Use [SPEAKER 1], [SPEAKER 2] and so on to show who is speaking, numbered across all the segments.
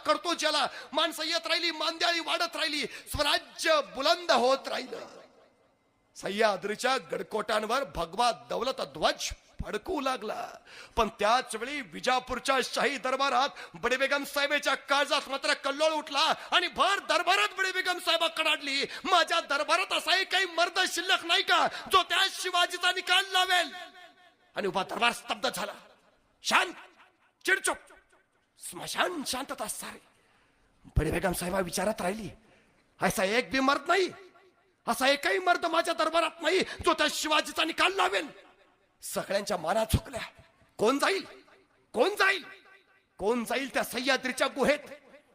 [SPEAKER 1] करतो ज्याला, माणसं येत राहिली, मांद्याळी वाढत राहिली, स्वराज्य बुलंद होत राहिलं. सह्याद्रीच्या गडकोटांवर भगवा दौलत ध्वज फडकू लागला. पण त्याच वेळी विजापूरच्या शाही दरबारात बडे बेगम साहेबाच्या काळजात मात्र कल्लोळ उठला आणि भर दरबारात बडे बेगम साहेबा कडाडली, माझ्या दरबारात असाही काही मर्द शिल्लक नाही का जो त्या शिवाजीचा निकाल लावेल. आणि उभा दरबार स्तब्ध झाला. शांत, चिडचूप, स्मशान शांतता सारी. बडे बेगम साहेबा विचारात राहिली, असा एक बी मर्द नाही, असा एकही मर्द माझ्या दरबारात नाही जो त्या शिवाजीचा निकाल लावेल. सगळ्यांच्या माना झुकल्या. कोण जाईल, कोण जाईल, कोण जाईल त्या सह्याद्रीच्या गुहेत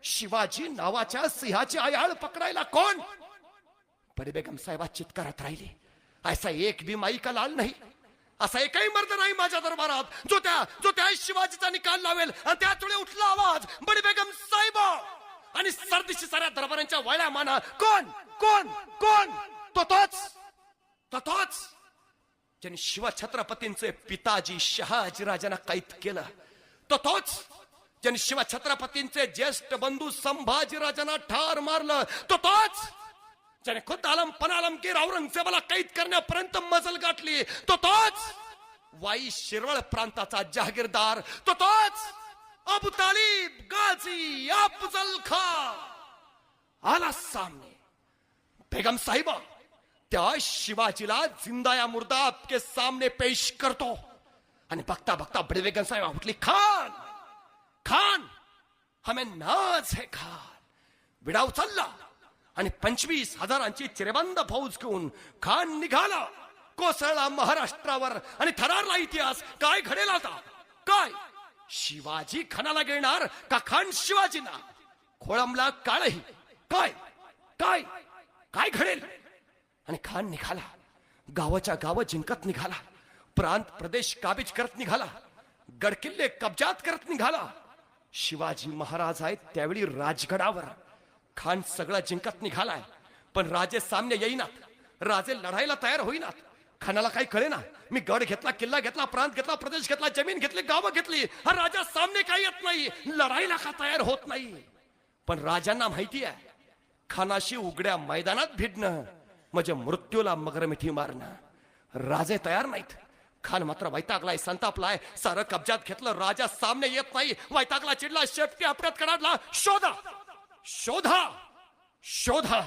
[SPEAKER 1] शिवाजी नावाच्या सिंहाची आयाळ पकडायला? कोण? बडे बेगम साहेबा चित्कारत राहिली, असा एक बी माई का लाल नाही, असा एकही मर्द नाही माझ्या दरबारात जो त्या शिवाजीचा निकाल लावेल. आणि त्याच वेळी उठला आवाज, बडे बेगम साहेबा, आणि सरदिशी साऱ्या दरबारांच्या वळ्या माना. कोण कोण कोण? तोच ज्याने शिवछत्रपतींचे पिताजी शहाजीराजांना कैद केलं. तोच ज्याने शिवछत्रपतींचे ज्येष्ठ बंधू संभाजीराजांना ठार मारलं. तोच ज्याने खुद्द आलमगीर औरंगजेबाला कैद करण्यापर्यंत मजल गाठली. तोच वाई शिरवळ प्रांताचा जहागीरदार. तोच अबू तालिब गाजी अफजल खान आला सामने. बेगम साहिबा, त्या शिवाजीला जिंदा या मुर्दा आपके सामने पेश करतो. आणि बघता बघता बडे बेगम साहिबा उठली, खान खान हमें नाज है खान. विडाव चालला आणि 25,000 चिरेबंद फौज घेऊन खान निघाला. कोसळला महाराष्ट्रावर आणि थरारला इतिहास. काय घडेल आता? काय शिवाजी खानाला घेणार का खान शिवाजींना? खोळंबला काळही. काय काय काय घडेल? आणि खान निघाला, गावाच्या गाव जिंकत निघाला, प्रांत प्रदेश काबीज करत निघाला, गडकिल्ले कब्जात करत निघाला. शिवाजी महाराज आहेत त्यावेळी राजगडावर. खान सगळं जिंकत निघालाय, पण राजे सामने येईनात, राजे लढायला तयार होईनात. खानाला काही कळेना. मी गड घेतला, किल्ला घेतला, प्रांत घेतला, प्रदेश घेतला, जमीन घेतली, गावं घेतली, हा राजा सामने काही येत नाही, लढाईला का तयार होत नाही. पण राजांना माहिती आहे, खानाशी उघड्या मैदानात भिडणं म्हणजे मृत्यूला मगरमिठी मारणं. राजे तयार नाहीत. खान मात्र वैतागलाय, संतापलाय, सारं कब्जात घेतलं, राजा सामने येत नाही. वैतागला, चिडला, शेपटी आपल्यात कडाडला. शोधा शोधा शोधा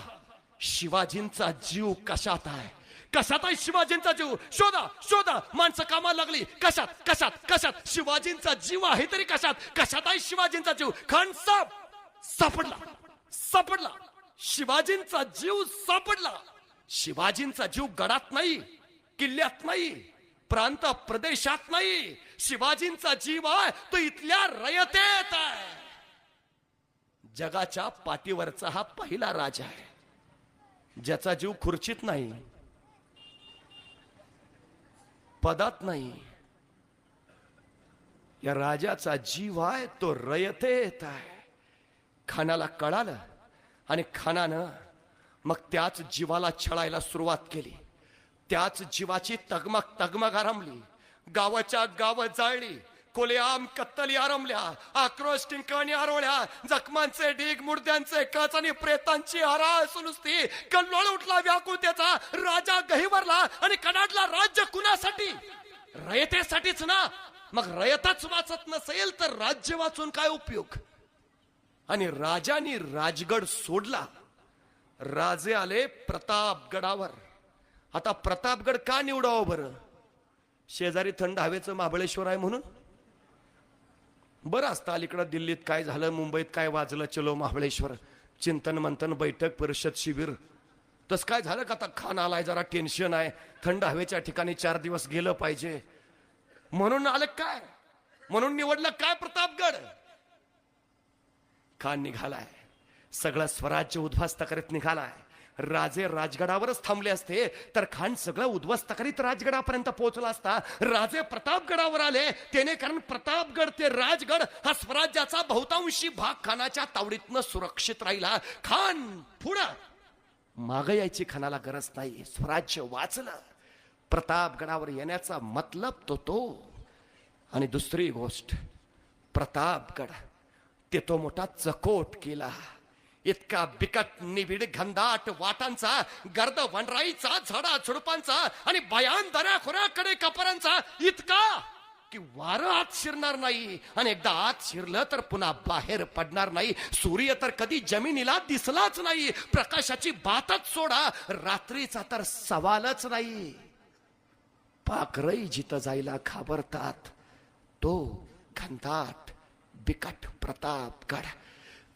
[SPEAKER 1] शिवाजींचा जीव कशात आहे, कशात आहे शिवाजींचा जीव? शोधा शोधा. माणसं कामाला लागली. कशात कशात कशात? शिवाजींचा जीव आहे तरी कशात? कशात आहे शिवाजींचा जीव? खान सापडला सापडला. शिवाजींचा जीव सापडला. शिवाजींचा जीव गडात नाही, किल्ल्यात नाही, प्रांत प्रदेशात नाही. शिवाजींचा जीव आहे तो इथल्या रयतेत आहे. जगाच्या पाठीवरचा हा पहिला राजा आहे ज्याचा जीव खुर्चीत नाही, पदात नाही. या राजाचा जीव आहे तो रयतेत आहे. खानाला कळालं आणि खानानं मग त्याच जीवाला छळायला सुरुवात केली. त्याच जीवाची तगमग आरंभली. गावाच्या गाव जाळली, कोलेआम कत्तली आरंभल्या, आक्रोश टिंकाणी आरवल्या, जखमांचे ढीग, मुर्द्यांचे कच आणि प्रेतांची हराळ नुसती. कल्लोळ उठला व्याकुळतेचा. राजा गहिवरला आणि कडाडला. राज्य कुणासाठी? रयतेसाठीच ना. मग रयतच वाचत नसेल तर राज्य वाचून काय उपयोग? आणि राजांनी राजगड सोडला. राजे आले प्रतापगडावर. आता प्रतापगड का निवडावं बरं? शेजारी थंड हवेचं महाबळेश्वर आहे म्हणून? बरं असतं अलीकडं दिल्लीत काय झालं, मुंबईत काय वाजलं, चलो महाबळेश्वर, चिंतन मंथन बैठक परिषद शिबिर. तस काय झालं का? आता खान आलाय, जरा टेन्शन आहे, थंड हवेच्या ठिकाणी 4 दिवस गेलं पाहिजे म्हणून आलं काय? म्हणून निवडलं काय प्रतापगड? खान निघालाय, सगळं स्वराज्य उद्ध्वस्त करीत निघालाय. राजे राजगडावरच थांबले असते तर खान सगळं उद्ध्वस्त करीत राजगडापर्यंत पोहोचला असता. राजे प्रतापगडावर आले त्याने, कारण प्रतापगड ते राजगड हा स्वराज्याचा बहुतांशी भाग खानाच्या तावडीतनं सुरक्षित राहिला. खान पुढं माग यायची खानाला गरज नाही. स्वराज्य वाचलं. प्रतापगडावर येण्याचा मतलब तो. आणि दुसरी गोष्ट, प्रतापगड ते तो मोठा चकोट केला. इतका बिकट निबिड घनदाट वाटांचा, गर्द वनराईचा, झाडा झुडपांचा आणि भयान दऱ्याखोऱ्याकडे कपरांचा, इतका की वारं आत शिरणार नाही आणि एकदा आत शिरलं तर पुन्हा बाहेर पडणार नाही. सूर्य तर कधी जमिनीला दिसलाच नाही. प्रकाशाची बातच सोडा, रात्रीचा तर सवालच नाही. पाखरही जिथं जायला घाबरतात तो घनदाट बिकट प्रतापगड.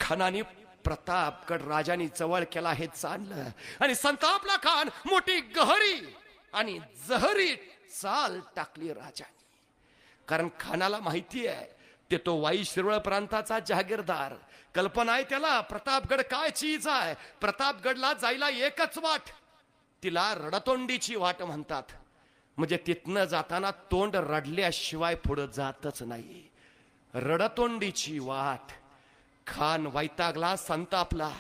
[SPEAKER 1] खानाने प्रतापगड राजानी जवळ केला हे जाणलं आणि संतापला खान. मोठी गहरी आणि जहरी चाल टाकली राजाने. कारण खानाला माहिती आहे ते तो वाई शिरवळ प्रांताचा जहागीरदार. कल्पना आहे त्याला प्रतापगड काय चीज आहे. प्रतापगडला जायला एकच वाट, तिला रडतोंडीची वाट म्हणतात. म्हणजे तिथनं जाताना तोंड रडल्याशिवाय पुढे जातच नाही. रडतोंडीची वाट. खान वैतागला, संतापला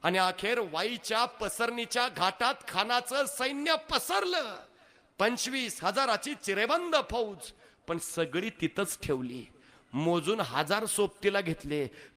[SPEAKER 1] आणि अखेर वाईच्या पसरणीच्या घाटात खानाचं सैन्य पसरलं. 25,000ची चिरेबंद फौज, पण सगळी तिथंच ठेवली. मोजून 1000 सोबतीला घेतले.